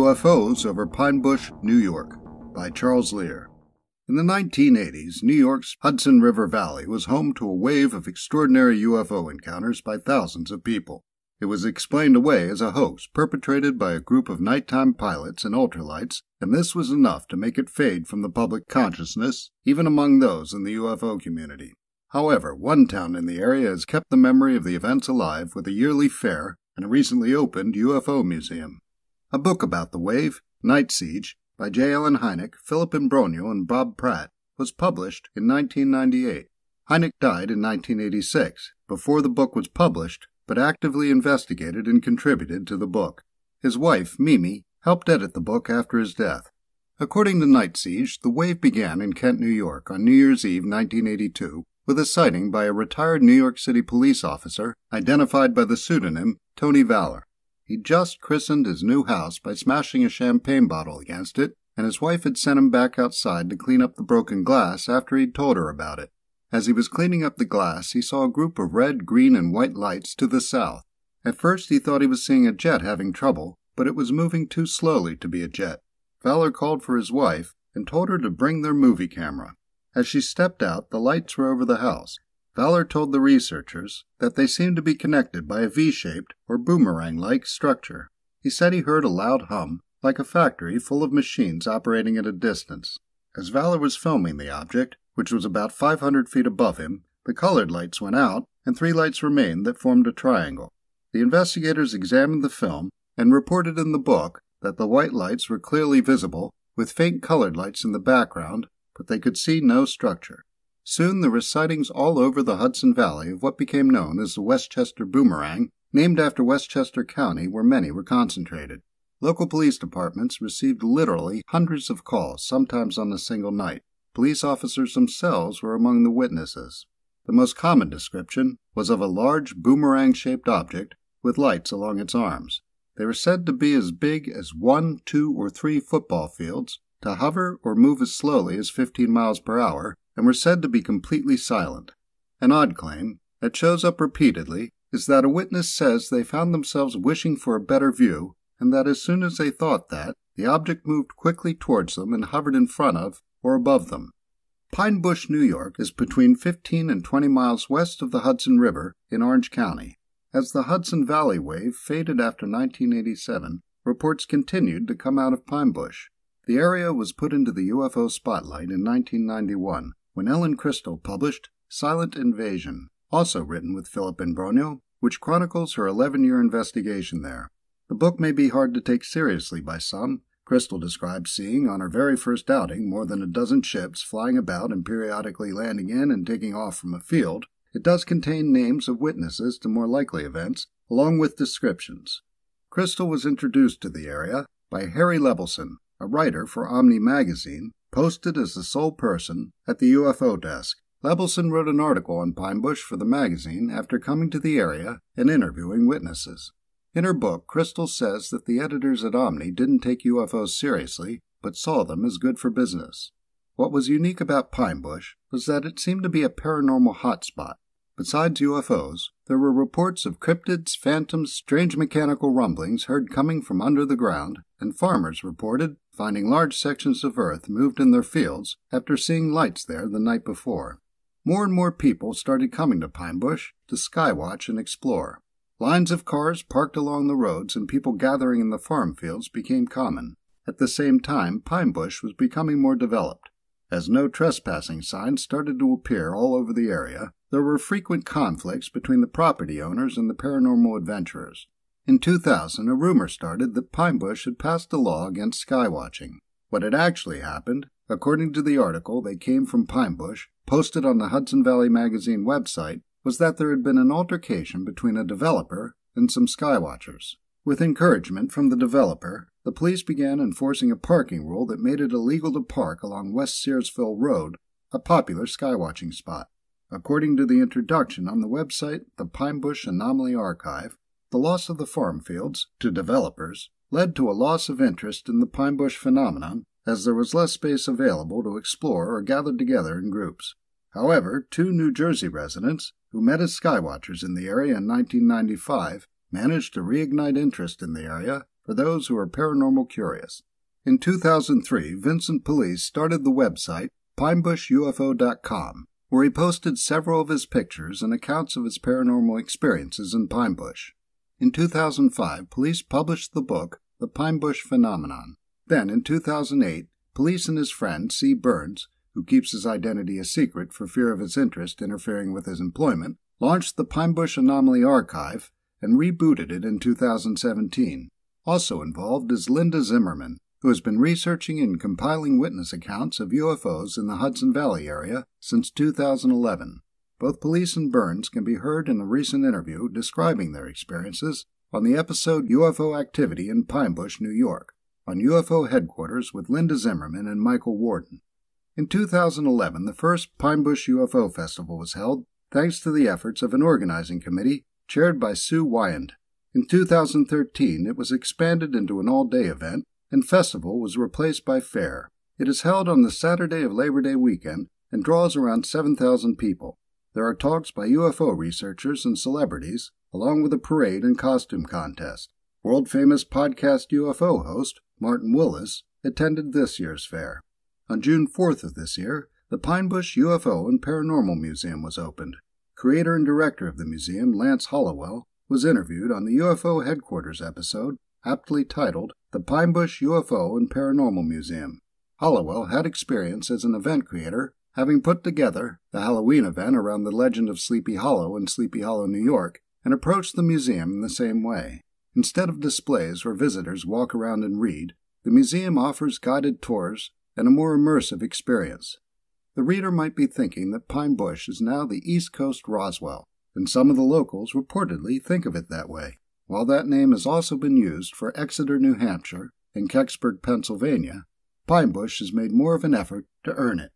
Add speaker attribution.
Speaker 1: UFOs over Pine Bush, New York, by Charles Lear. In the 1980s, New York's Hudson River Valley was home to a wave of extraordinary UFO encounters by thousands of people. It was explained away as a hoax perpetrated by a group of nighttime pilots and ultralights, and this was enough to make it fade from the public consciousness, even among those in the UFO community. However, one town in the area has kept the memory of the events alive with a yearly fair and a recently opened UFO museum. A book about the wave, Night Siege, by J. Allen Hynek, Philip Imbrogno, and Bob Pratt, was published in 1998. Hynek died in 1986, before the book was published, but actively investigated and contributed to the book. His wife, Mimi, helped edit the book after his death. According to Night Siege, the wave began in Kent, New York on New Year's Eve 1982 with a sighting by a retired New York City police officer identified by the pseudonym Tony Valor. He'd just christened his new house by smashing a champagne bottle against it, and his wife had sent him back outside to clean up the broken glass after he'd told her about it. As he was cleaning up the glass, he saw a group of red, green, and white lights to the south. At first he thought he was seeing a jet having trouble, but it was moving too slowly to be a jet. Valor called for his wife and told her to bring their movie camera. As she stepped out, the lights were over the house. Valor told the researchers that they seemed to be connected by a V-shaped or boomerang-like structure. He said he heard a loud hum, like a factory full of machines operating at a distance. As Valor was filming the object, which was about 500 feet above him, the colored lights went out, and 3 lights remained that formed a triangle. The investigators examined the film and reported in the book that the white lights were clearly visible, with faint colored lights in the background, but they could see no structure. Soon there were sightings all over the Hudson Valley of what became known as the Westchester Boomerang, named after Westchester County, where many were concentrated. Local police departments received literally hundreds of calls, sometimes on a single night. Police officers themselves were among the witnesses. The most common description was of a large boomerang-shaped object with lights along its arms. They were said to be as big as 1, 2, or 3 football fields, to hover or move as slowly as 15 miles per hour, and were said to be completely silent. An odd claim, that shows up repeatedly, is that a witness says they found themselves wishing for a better view, and that as soon as they thought that, the object moved quickly towards them and hovered in front of or above them. Pine Bush, New York is between 15 and 20 miles west of the Hudson River in Orange County. As the Hudson Valley wave faded after 1987, reports continued to come out of Pine Bush. The area was put into the UFO spotlight in 1991, when Ellen Crystal published Silent Invasion, also written with Philip Imbrogno, which chronicles her 11-year investigation there. The book may be hard to take seriously by some. Crystal describes seeing, on her very first outing, more than a dozen ships flying about and periodically landing in and taking off from a field. It does contain names of witnesses to more likely events, along with descriptions. Crystal was introduced to the area by Harry Levelson, a writer for Omni magazine, posted as the sole person at the UFO desk. Levelson wrote an article on Pine Bush for the magazine after coming to the area and interviewing witnesses. In her book, Crystal says that the editors at Omni didn't take UFOs seriously, but saw them as good for business. What was unique about Pine Bush was that it seemed to be a paranormal hotspot. Besides UFOs, there were reports of cryptids, phantoms, strange mechanical rumblings heard coming from under the ground, and farmers reported finding large sections of earth moved in their fields after seeing lights there the night before. More and more people started coming to Pine Bush to skywatch and explore. Lines of cars parked along the roads and people gathering in the farm fields became common. At the same time, Pine Bush was becoming more developed. As no trespassing signs started to appear all over the area, there were frequent conflicts between the property owners and the paranormal adventurers. In 2000, a rumor started that Pine Bush had passed a law against skywatching. What had actually happened, according to the article They Came from Pine Bush, posted on the Hudson Valley Magazine website, was that there had been an altercation between a developer and some skywatchers. With encouragement from the developer, the police began enforcing a parking rule that made it illegal to park along West Searsville Road, a popular skywatching spot. According to the introduction on the website, the Pine Bush Anomaly Archive, the loss of the farm fields to developers led to a loss of interest in the Pine Bush phenomenon, as there was less space available to explore or gather together in groups. However, 2 New Jersey residents, who met as skywatchers in the area in 1995, managed to reignite interest in the area for those who are paranormal curious. In 2003, Vincent Police started the website PineBushUFO.com, where he posted several of his pictures and accounts of his paranormal experiences in Pine Bush. In 2005, Police published the book The Pine Bush Phenomenon. Then, in 2008, Police and his friend C. Burns, who keeps his identity a secret for fear of his interest interfering with his employment, launched the Pine Bush Anomaly Archive and rebooted it in 2017. Also involved is Linda Zimmerman, who has been researching and compiling witness accounts of UFOs in the Hudson Valley area since 2011. Both Police and Burns can be heard in a recent interview describing their experiences on the episode UFO Activity in Pine Bush, New York, on UFO Headquarters with Linda Zimmerman and Michael Warden. In 2011, the first Pine Bush UFO Festival was held, thanks to the efforts of an organizing committee chaired by Sue Wyand. In 2013, it was expanded into an all-day event, and festival was replaced by fair. It is held on the Saturday of Labor Day weekend and draws around 7,000 people. There are talks by UFO researchers and celebrities, along with a parade and costume contest. World-famous podcast UFO host Martin Willis attended this year's fair. On June 4th of this year, the Pine Bush UFO and Paranormal Museum was opened. Creator and director of the museum, Lance Hollowell, was interviewed on the UFO Headquarters episode, aptly titled The Pine Bush UFO and Paranormal Museum. Hollowell had experience as an event creator, having put together the Halloween event around the legend of Sleepy Hollow in Sleepy Hollow, New York, and approached the museum in the same way. Instead of displays where visitors walk around and read, the museum offers guided tours and a more immersive experience. The reader might be thinking that Pine Bush is now the East Coast Roswell, and some of the locals reportedly think of it that way. While that name has also been used for Exeter, New Hampshire, and Kecksburg, Pennsylvania, Pine Bush has made more of an effort to earn it.